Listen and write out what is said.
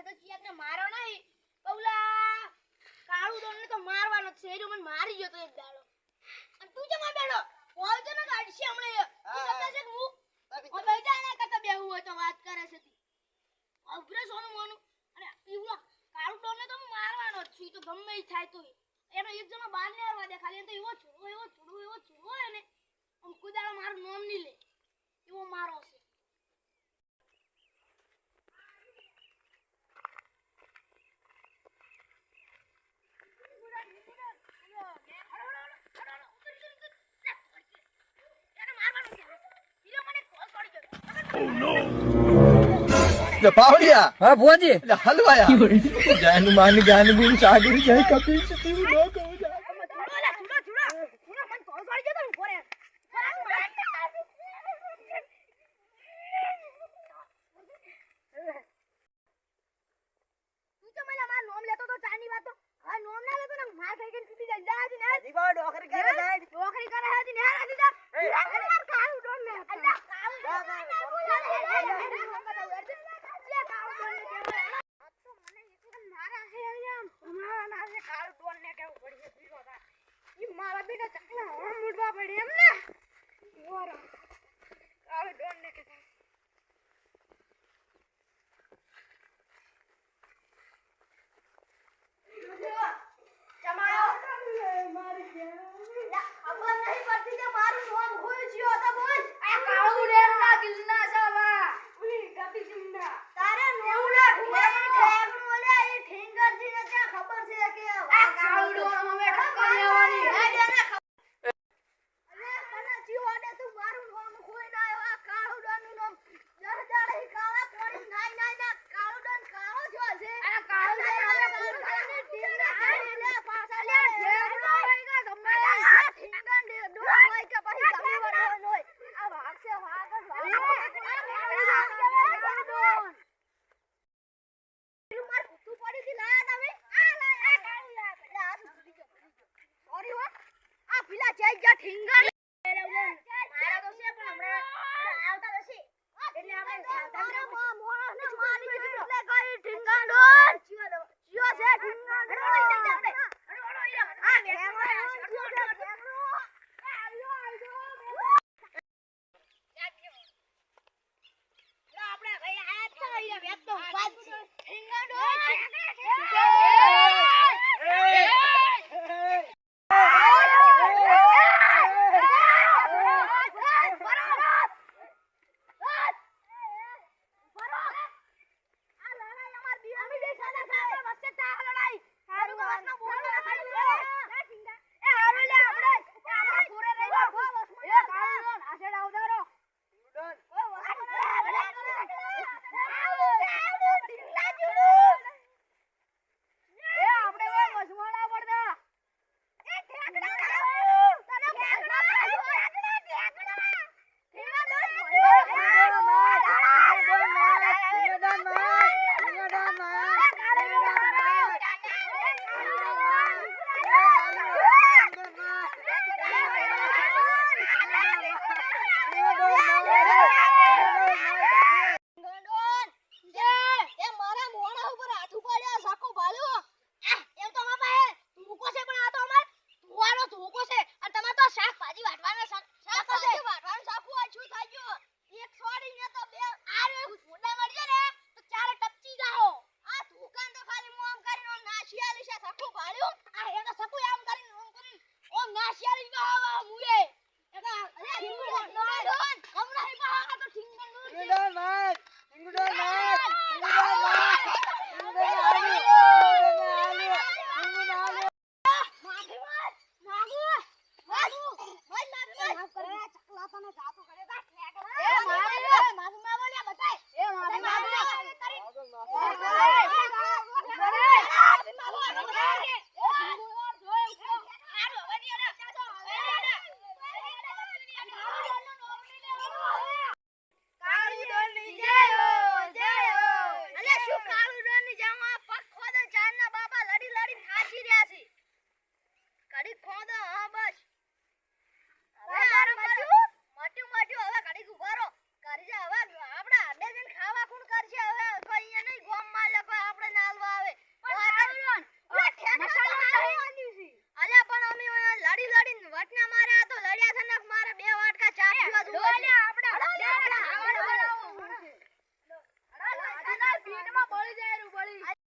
તો ચિયાકને મારો નહીં ઓલા કાળુ દોનને તો મારવાનો છે એ મને મારી ગયો તો એક દાડો અને તું કેમ બેઠો બોલ તો ને ગાડી હમણે તું સમજે છે હું ઓ બેજા ને કતા બેહું હોય તો વાત કરે છે તી અભરે સોનું મોનું અને ઈવલો કાળુ દોનને તો મારવાનો છે તો ગમે ઈ થાય તો એનો એક જણો બહાર ને આવવા દે ખાલી તો એવો છોડો એને આમ કુદાળો મારું નામ ની લે એવો મારો છે Oh no! Le Paulia! હા ભુવાજી Le હલવાયા જાનું માન જ્ઞાન ગુણ સાગર જય કપિલ તીવ નો કહો જા મારા બેટા ચકલા હોણ મુડવા પડે એમ ને ઓરો આવે ડોન ને કે ચમાયો મારી ગયા ખબર નહીં પડતી કે મારું નામ હોય છે તો બોલ આ કાળુ ડેર ના કિલ્લા સાવા ઉઈ ગતિ ચિંડા તારે નેવડા ઠેર બોલે એ ઠેંગરજી ને ક્યાં ખબર છે કે આ કાળુ ડોર અમે ઠક્કર લેવાની આપણે